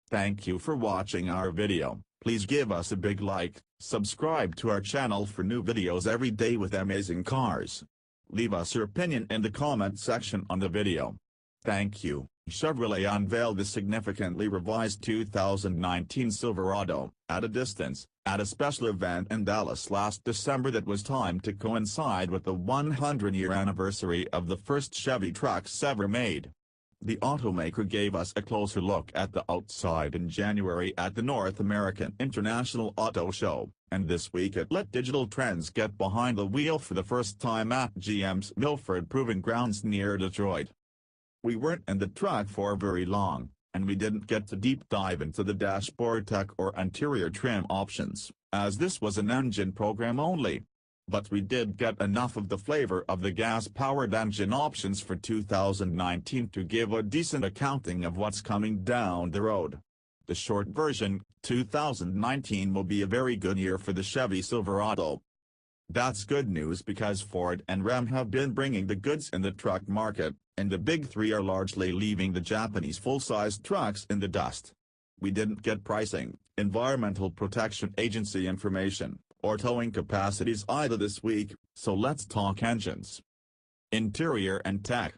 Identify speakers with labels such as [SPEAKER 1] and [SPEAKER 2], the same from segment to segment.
[SPEAKER 1] Thank you for watching our video. Please give us a big like, subscribe to our channel for new videos every day with amazing cars. Leave us your opinion in the comment section on the video. Thank you. Chevrolet unveiled the significantly revised 2019 Silverado, at a distance, at a special event in Dallas last December that was timed to coincide with the 100-year anniversary of the first Chevy trucks ever made. The automaker gave us a closer look at the outside in January at the North American International Auto Show, and this week it let digital trends get behind the wheel for the first time at GM's Milford Proving Grounds near Detroit. We weren't in the truck for very long, and we didn't get to deep dive into the dashboard tech or interior trim options, as this was an engine program only. But we did get enough of the flavor of the gas-powered engine options for 2019 to give a decent accounting of what's coming down the road. The short version, 2019 will be a very good year for the Chevy Silverado. That's good news because Ford and Ram have been bringing the goods in the truck market, and the big three are largely leaving the Japanese full-size trucks in the dust. We didn't get pricing, Environmental Protection Agency information, or towing capacities either this week, so let's talk engines. Interior and tech.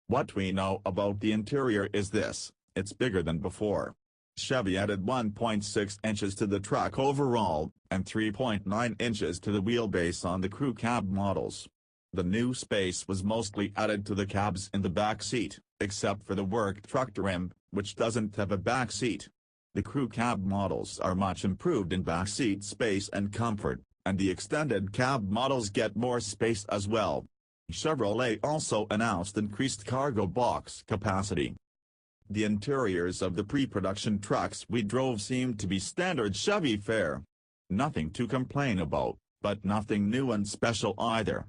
[SPEAKER 1] What we know about the interior is this: it's bigger than before. Chevy added 1.6 inches to the truck overall, and 3.9 inches to the wheelbase on the crew cab models. The new space was mostly added to the cabs in the back seat, except for the work truck trim, which doesn't have a back seat. The crew cab models are much improved in back seat space and comfort, and the extended cab models get more space as well. Chevrolet also announced increased cargo box capacity. The interiors of the pre-production trucks we drove seemed to be standard Chevy fare. Nothing to complain about, but nothing new and special either.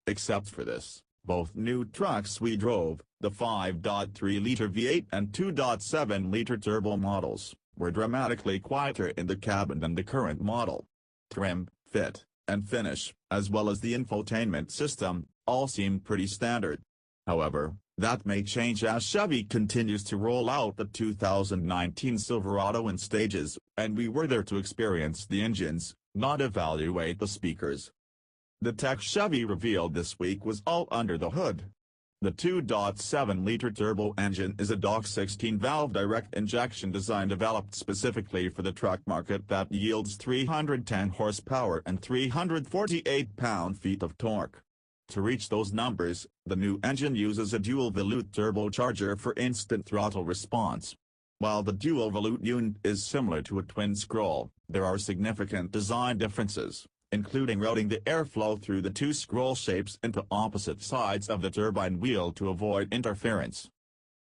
[SPEAKER 1] Except for this, both new trucks we drove, the 5.3-liter V8 and 2.7-liter turbo models, were dramatically quieter in the cabin than the current model. Trim, fit, and finish, as well as the infotainment system, all seem pretty standard. However, that may change as Chevy continues to roll out the 2019 Silverado in stages, and we were there to experience the engines, not evaluate the speakers. The tech Chevy revealed this week was all under the hood. The 2.7-liter turbo engine is a DOC 16-valve direct injection design developed specifically for the truck market that yields 310 horsepower and 348 pound-feet of torque. To reach those numbers, the new engine uses a dual-volute turbocharger for instant throttle response. While the dual-volute unit is similar to a twin-scroll, there are significant design differences, including routing the airflow through the two scroll shapes into opposite sides of the turbine wheel to avoid interference.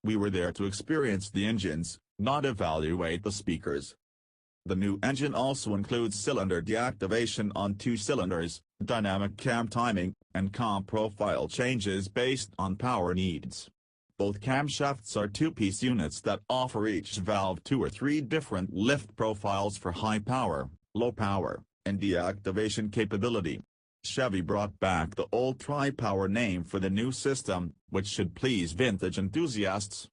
[SPEAKER 1] We were there to experience the engines, not evaluate the speakers. The new engine also includes cylinder deactivation on 2 cylinders, dynamic cam timing, and cam profile changes based on power needs. Both camshafts are 2-piece units that offer each valve 2 or 3 different lift profiles for high power, low power, and deactivation capability. Chevy brought back the old tri-power name for the new system, which should please vintage enthusiasts.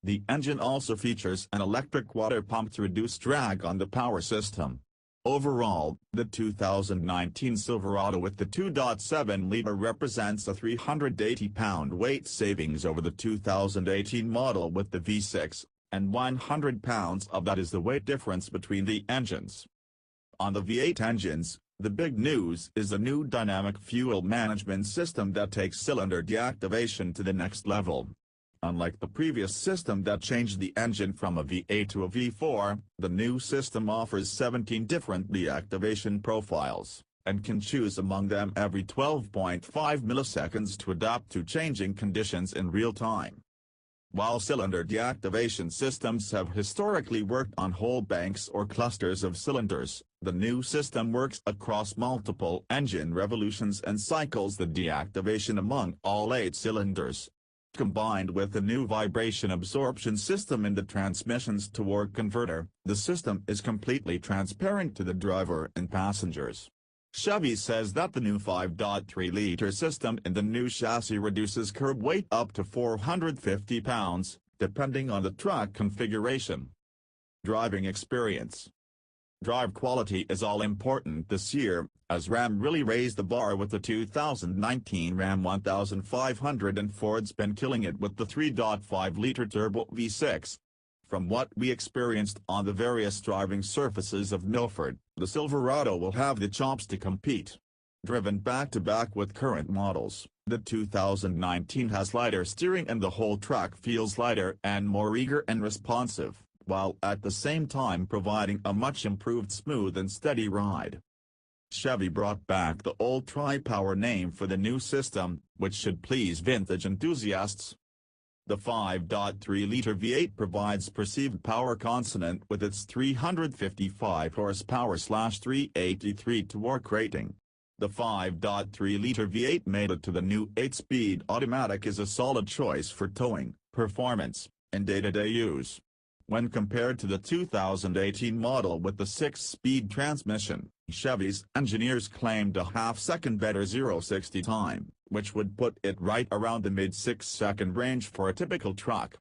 [SPEAKER 1] The engine also features an electric water pump to reduce drag on the power system. Overall, the 2019 Silverado with the 2.7-liter represents a 380-pound weight savings over the 2018 model with the V6, and 100 pounds of that is the weight difference between the engines. On the V8 engines, the big news is a new dynamic fuel management system that takes cylinder deactivation to the next level. Unlike the previous system that changed the engine from a V8 to a V4, the new system offers 17 different deactivation profiles, and can choose among them every 12.5 milliseconds to adapt to changing conditions in real time. While cylinder deactivation systems have historically worked on whole banks or clusters of cylinders, the new system works across multiple engine revolutions and cycles the deactivation among all 8 cylinders. Combined with the new vibration absorption system in the transmission's torque converter, the system is completely transparent to the driver and passengers. Chevy says that the new 5.3-liter system in the new chassis reduces curb weight up to 450 pounds, depending on the truck configuration. Driving experience. Drive quality is all important this year, as Ram really raised the bar with the 2019 Ram 1500 and Ford's been killing it with the 3.5-liter turbo V6. From what we experienced on the various driving surfaces of Milford, the Silverado will have the chops to compete. Driven back-to-back with current models, the 2019 has lighter steering and the whole truck feels lighter and more eager and responsive, while at the same time providing a much improved smooth and steady ride. Chevy brought back the old tri-power name for the new system, which should please vintage enthusiasts. The 5.3-liter V8 provides perceived power consonant with its 355 horsepower/383 torque rating. The 5.3-liter V8 mated to the new 8-speed automatic is a solid choice for towing, performance, and day-to-day use. When compared to the 2018 model with the 6-speed transmission, Chevy's engineers claimed a half-second better 0-60 time, which would put it right around the mid-6-second range for a typical truck.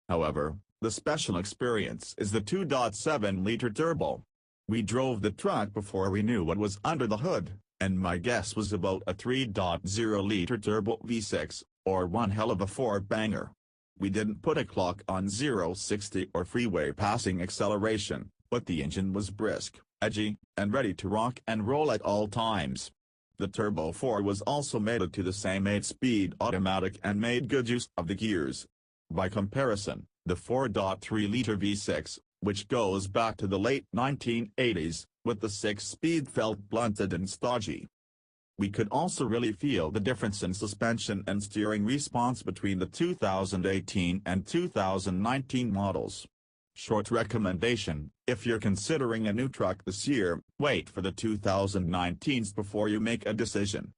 [SPEAKER 1] However, the special experience is the 2.7-liter turbo. We drove the truck before we knew what was under the hood, and my guess was about a 3.0-liter turbo V6, or one hell of a four-banger. We didn't put a clock on 0-60 or freeway passing acceleration, but the engine was brisk, edgy, and ready to rock and roll at all times. The Turbo 4 was also mated to the same 8-speed automatic and made good use of the gears. By comparison, the 4.3-liter V6, which goes back to the late 1980s, with the 6-speed felt blunted and stodgy. We could also really feel the difference in suspension and steering response between the 2018 and 2019 models. Short recommendation: if you're considering a new truck this year, wait for the 2019s before you make a decision.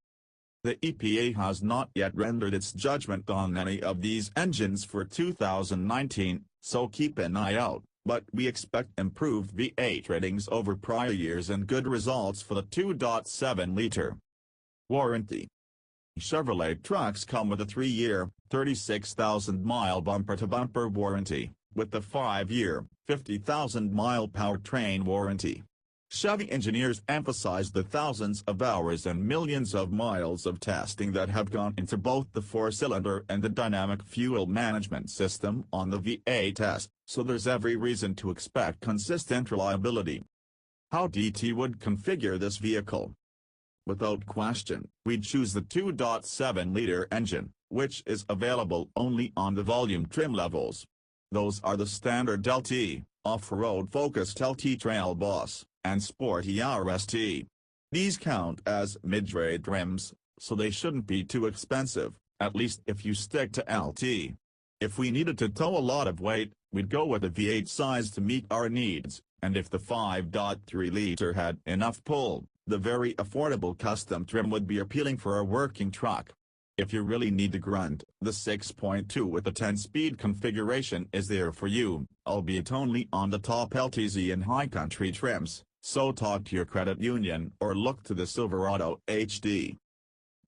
[SPEAKER 1] The EPA has not yet rendered its judgment on any of these engines for 2019, so keep an eye out, but we expect improved V8 ratings over prior years and good results for the 2.7-liter. Warranty. Chevrolet trucks come with a 3-year, 36,000-mile bumper-to-bumper warranty, with the 5-year, 50,000-mile powertrain warranty. Chevy engineers emphasize the thousands of hours and millions of miles of testing that have gone into both the 4-cylinder and the dynamic fuel management system on the V8 test, so there's every reason to expect consistent reliability. How DT would configure this vehicle? Without question, we'd choose the 2.7-liter engine, which is available only on the volume trim levels. Those are the standard LT, off-road focused LT Trail Boss, and Sporty RST. These count as mid-grade trims, so they shouldn't be too expensive, at least if you stick to LT. If we needed to tow a lot of weight, we'd go with a V8 size to meet our needs, and if the 5.3-liter had enough pull, the very affordable custom trim would be appealing for a working truck. If you really need to grunt, the 6.2 with the 10-speed configuration is there for you, albeit only on the top LTZ and high country trims, so talk to your credit union or look to the Silverado HD.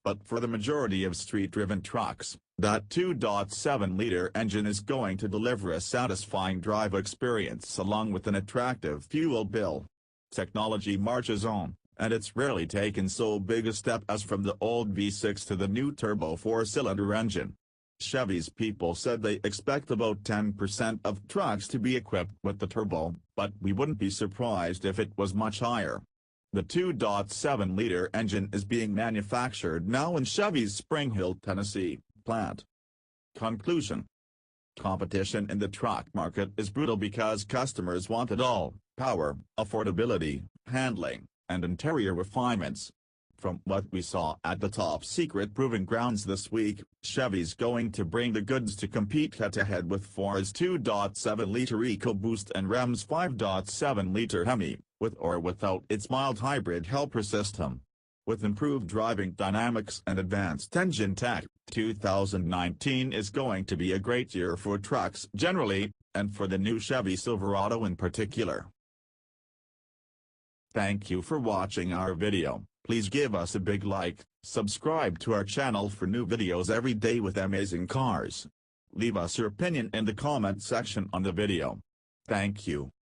[SPEAKER 1] But for the majority of street-driven trucks, that 2.7-liter engine is going to deliver a satisfying drive experience along with an attractive fuel bill. Technology marches on, and it's rarely taken so big a step as from the old V6 to the new turbo 4-cylinder engine. Chevy's people said they expect about 10% of trucks to be equipped with the turbo, but we wouldn't be surprised if it was much higher. The 2.7-liter engine is being manufactured now in Chevy's Spring Hill, Tennessee, plant. Conclusion. Competition in the truck market is brutal because customers want it all: power, affordability, handling, and interior refinements. From what we saw at the Top Secret Proving Grounds this week, Chevy's going to bring the goods to compete head-to-head with Ford's 2.7-liter EcoBoost and Ram's 5.7-liter Hemi, with or without its mild hybrid helper system. With improved driving dynamics and advanced engine tech, 2019 is going to be a great year for trucks generally, and for the new Chevy Silverado in particular. Thank you for watching our video. Please give us a big like, subscribe to our channel for new videos every day with amazing cars. Leave us your opinion in the comment section on the video. Thank you.